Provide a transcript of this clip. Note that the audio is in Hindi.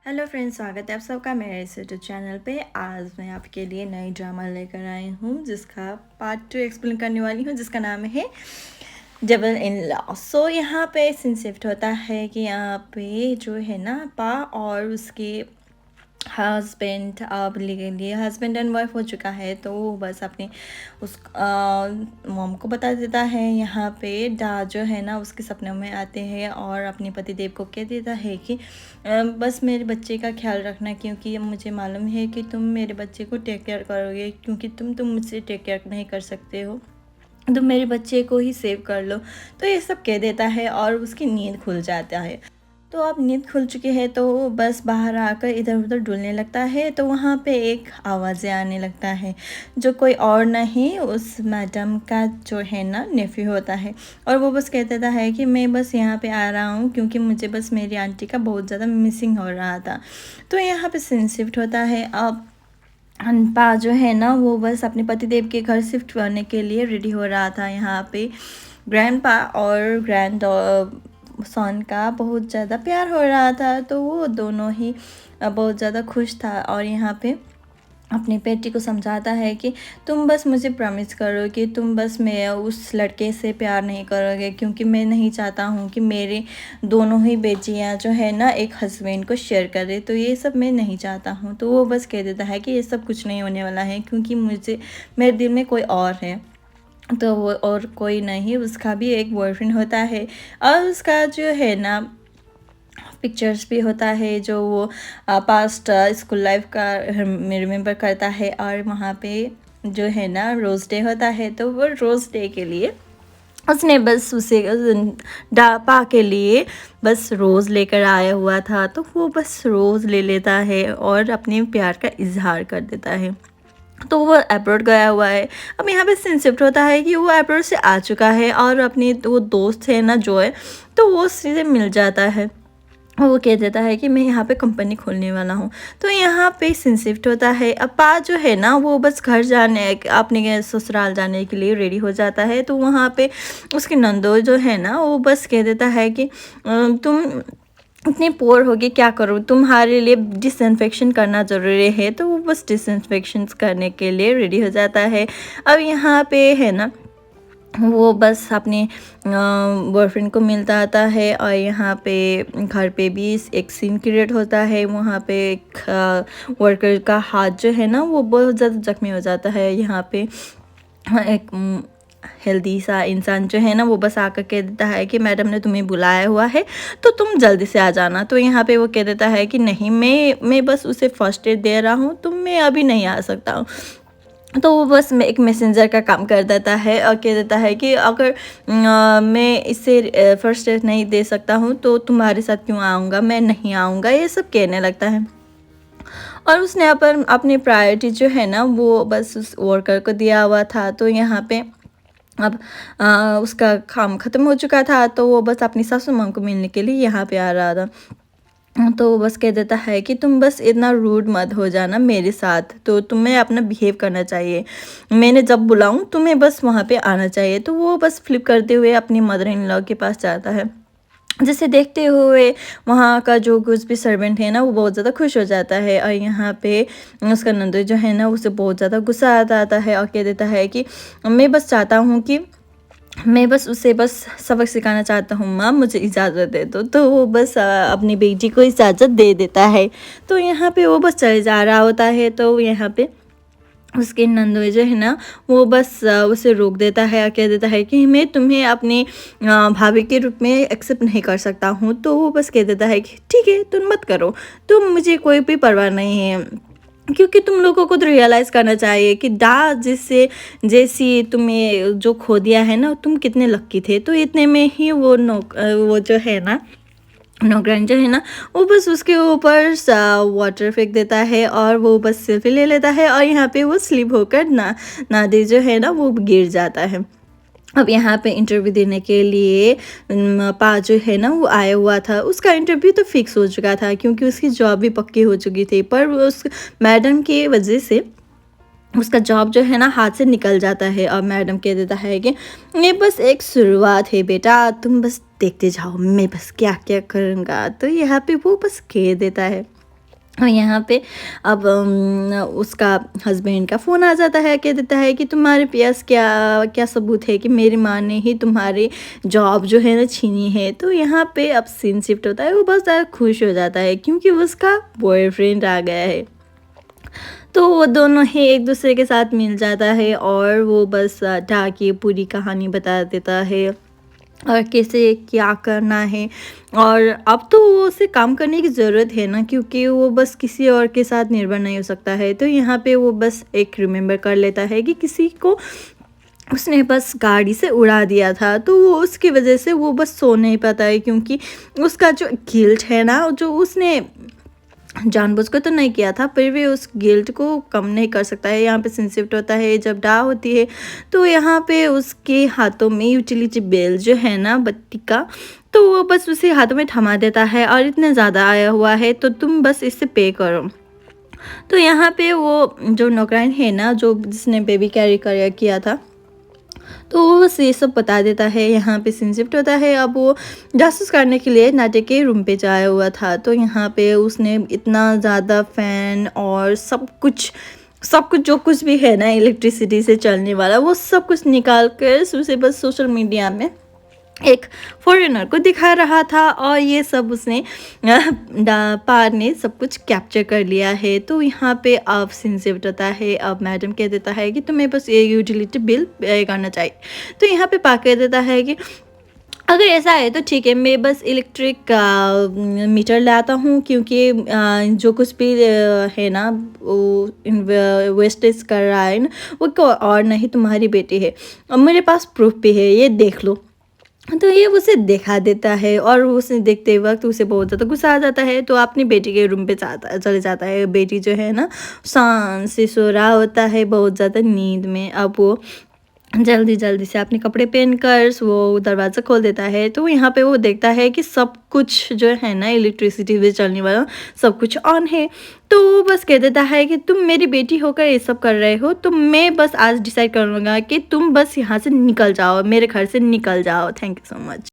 हेलो फ्रेंड्स, स्वागत है आप सबका मेरे इस यूट्यूब चैनल पे। आज मैं आपके लिए नई ड्रामा लेकर आई हूँ जिसका पार्ट 2 एक्सप्लेन करने वाली हूँ, जिसका नाम है डबल इन लॉ। सो यहाँ पे सीन शिफ्ट होता है कि यहाँ पे जो है ना पा और उसके हस्बैंड अब लिए हस्बैंड एंड वाइफ हो चुका है, तो वो बस अपने उस मॉम को बता देता है। यहाँ पे डा जो है ना उसके सपनों में आते हैं और अपने पतिदेव को कह देता है कि बस मेरे बच्चे का ख्याल रखना, क्योंकि मुझे मालूम है कि तुम मेरे बच्चे को टेक केयर करोगे, क्योंकि तुम मुझसे टेक केयर नहीं कर सकते हो, तो मेरे बच्चे को ही सेव कर लो। तो ये सब कह देता है और उसकी नींद खुल जाता है। तो अब नींद खुल चुकी है तो वो बस बाहर आकर इधर उधर डुलने लगता है। तो वहाँ पे एक आवाज़ें आने लगता है, जो कोई और नहीं उस मैडम का जो है ना नेफ्यू होता है। और वो बस कह देता है कि मैं बस यहाँ पे आ रहा हूँ क्योंकि मुझे बस मेरी आंटी का बहुत ज़्यादा मिसिंग हो रहा था। तो यहाँ पे सीन शिफ्ट होता है। अब अनपा जो है ना वो बस अपने पतिदेव के घर शिफ्ट करने के लिए रेडी हो रहा था। यहाँ पे ग्रैंडपा और ग्रैंड सन का बहुत ज़्यादा प्यार हो रहा था, तो वो दोनों ही बहुत ज़्यादा खुश था। और यहाँ पे अपनी बेटी को समझाता है कि तुम बस मुझे प्रॉमिस करो कि तुम बस मैं उस लड़के से प्यार नहीं करोगे, क्योंकि मैं नहीं चाहता हूँ कि मेरे दोनों ही बेटियाँ जो है ना एक हस्बैंड को शेयर करे, तो ये सब मैं नहीं चाहता हूँ। तो वो बस कह देता है कि ये सब कुछ नहीं होने वाला है, क्योंकि मुझे मेरे दिल में कोई और है। तो वो और कोई नहीं, उसका भी एक बॉयफ्रेंड होता है और उसका जो है ना पिक्चर्स भी होता है जो वो पास्ट स्कूल लाइफ का रिमेम्बर करता है। और वहाँ पे जो है ना रोज़ डे होता है, तो वो रोज़ डे के लिए उसने बस उसे डापा के लिए बस रोज़ लेकर आया हुआ था, तो वो बस रोज़ ले लेता है और अपने प्यार का इजहार कर देता है। तो वो अब्रॉड गया हुआ है। अब यहाँ पे सीन शिफ्ट होता है कि वो अब्रॉड से आ चुका है और अपनी वो दोस्त है ना जो है, तो वो उससे मिल जाता है। वो कह देता है कि मैं यहाँ पे कंपनी खोलने वाला हूँ। तो यहाँ पे सीन शिफ्ट होता है। अब पा जो है ना वो बस घर जाने अपने ससुराल जाने के लिए रेडी हो जाता है। तो वहाँ पे उसकी नंदो जो है ना वो बस कह देता है कि तुम इतने पोर हो गए, क्या करो, तुम्हारे लिए डिसइंफेक्शन करना ज़रूरी है। तो वो बस डिसइंफेक्शन करने के लिए रेडी हो जाता है। अब यहाँ पे है ना वो बस अपने बॉयफ्रेंड को मिलता आता है। और यहाँ पे घर पे भी एक सीन क्रिएट होता है। वहाँ पे एक वर्कर का हाथ जो है ना वो बहुत ज़्यादा जख्मी हो जाता है। यहाँ पे एक हेल्दी सा इंसान जो है ना वो बस आकर कह देता है कि मैडम ने तुम्हें बुलाया हुआ है, तो तुम जल्दी से आ जाना। तो यहाँ पे वो कह देता है कि नहीं, मैं बस उसे फर्स्ट एड दे रहा हूँ, तो मैं अभी नहीं आ सकता हूँ। तो वो बस मैं एक मैसेंजर का काम कर देता है और कह देता है कि अगर मैं इसे फर्स्ट एड नहीं दे सकता हूँ तो तुम्हारे साथ क्यों आऊँगा, मैं नहीं आऊँगा, ये सब कहने लगता है। और उसने अपनी प्रायोरिटी जो है ना वो बस उस वर्कर को दिया हुआ था। तो यहाँ पे अब उसका काम ख़त्म हो चुका था, तो वो बस अपनी सासू माँ को मिलने के लिए यहाँ पे आ रहा था। तो वो बस कह देता है कि तुम बस इतना रूड मत हो जाना मेरे साथ, तो तुम्हें अपना बिहेव करना चाहिए, मैंने जब बुलाऊं तुम्हें बस वहाँ पे आना चाहिए। तो वो बस फ्लिप करते हुए अपनी मदर इन लॉ के पास जाता है। जिसे देखते हुए वहाँ का जो कुछ भी सर्वेंट है ना वो बहुत ज़्यादा खुश हो जाता है। और यहाँ पे उसका नंदू जो है ना उसे बहुत ज़्यादा गुस्सा आता है और कह देता है कि मैं बस चाहता हूँ कि मैं बस उसे बस सबक सिखाना चाहता हूँ, माँ मुझे इजाज़त दे दो। तो वो बस अपनी बेटी को इजाज़त दे देता है। तो यहाँ पे वो बस चले जा रहा होता है। तो यहाँ पे उसके नंदू जो है ना वो बस उसे रोक देता है और कह देता है कि मैं तुम्हें अपनी भाभी के रूप में एक्सेप्ट नहीं कर सकता हूँ। तो वो बस कह देता है कि ठीक है तुम मत करो, तुम मुझे कोई भी परवाह नहीं है, क्योंकि तुम लोगों को तो रियलाइज़ करना चाहिए कि जिससे जैसी तुम्हें जो खो दिया है ना तुम कितने लक्की थे। तो इतने में ही वो जो है ना नौकरानी जो है ना वो बस उसके ऊपर वाटर फेंक देता है और वो बस सेल्फी ले लेता है। और यहाँ पे वो स्लिप होकर नादे जो है ना वो गिर जाता है। अब यहाँ पे इंटरव्यू देने के लिए पा जो है ना वो आया हुआ था। उसका इंटरव्यू तो फिक्स हो चुका था क्योंकि उसकी जॉब भी पक्की हो चुकी थी, पर उस मैडम की वजह से उसका जॉब जो है ना हाथ से निकल जाता है। और मैडम कह देता है कि ये बस एक शुरुआत है बेटा, तुम बस देखते जाओ मैं बस क्या क्या करूँगा। तो यहाँ पे वो बस कह देता है। और यहाँ पे अब उसका हस्बैंड का फ़ोन आ जाता है, कह देता है कि तुम्हारे पास क्या क्या सबूत है कि मेरी माँ ने ही तुम्हारी जॉब जो है ना छीनी है। तो यहाँ पे अब सीन शिफ्ट होता है, वो बहुत ज़्यादा खुश हो जाता है क्योंकि उसका बॉयफ्रेंड आ गया है। तो वो दोनों ही एक दूसरे के साथ मिल जाता है और वो बस जाके पूरी कहानी बता देता है और कैसे क्या करना है। और अब तो वो उसे काम करने की ज़रूरत है ना, क्योंकि वो बस किसी और के साथ निर्भर नहीं हो सकता है। तो यहाँ पे वो बस एक रिमेंबर कर लेता है कि किसी को उसने बस गाड़ी से उड़ा दिया था, तो वो उसकी वजह से वो बस सो नहीं पाता है, क्योंकि उसका जो गिल्ट है ना, जो उसने जानबूझकर तो नहीं किया था, फिर भी उस गिल्ट को कम नहीं कर सकता है। यहाँ पे सीन शिफ्ट होता है जब डा होती है, तो यहाँ पे उसके हाथों में यूटिलिटी बिल जो है ना बत्ती का, तो वो बस उसे हाथों में थमा देता है और इतना ज़्यादा आया हुआ है तो तुम बस इससे पे करो। तो यहाँ पे वो जो नौकरान है ना, जो जिसने बेबी कैरी कर किया था, तो वो बस ये सब बता देता है। यहाँ पे सीन शिफ्ट होता है, अब वो जासूस करने के लिए नाटे के रूम पे जाया हुआ था। तो यहाँ पे उसने इतना ज़्यादा फ़ैन और सब कुछ जो कुछ भी है ना इलेक्ट्रिसिटी से चलने वाला, वो सब कुछ निकाल कर उसे बस सोशल मीडिया में एक फॉरेनर को दिखा रहा था। और ये सब उसने पार ने सब कुछ कैप्चर कर लिया है। तो यहाँ पे अब सीन शिफ्ट होता है, अब मैडम कह देता है कि तुम्हें बस ये यूटिलिटी बिल पे करना चाहिए। तो यहाँ पे पा कह देता है कि अगर ऐसा है तो ठीक है, मैं बस इलेक्ट्रिक मीटर लाता हूँ, क्योंकि जो कुछ भी है ना वो वेस्टेज कर रहा है ना, वो कोई और नहीं तुम्हारी बेटी है और मेरे पास प्रूफ भी है, ये देख लो। तो ये उसे दिखा देता है और उसे देखते वक्त उसे बहुत ज़्यादा गुस्सा आ जाता है। तो अपनी बेटी के रूम पे चले जाता है। बेटी जो है ना शान से सो रहा होता है बहुत ज़्यादा नींद में। अब वो जल्दी जल्दी से अपने कपड़े पहनकर वो दरवाज़ा खोल देता है। तो यहाँ पे वो देखता है कि सब कुछ जो है ना इलेक्ट्रिसिटी से चलने वाला सब कुछ ऑन है। तो वो बस कह देता है कि तुम मेरी बेटी होकर ये सब कर रहे हो, तो मैं बस आज डिसाइड करूँगा कि तुम बस यहाँ से निकल जाओ, मेरे घर से निकल जाओ। Thank you so much.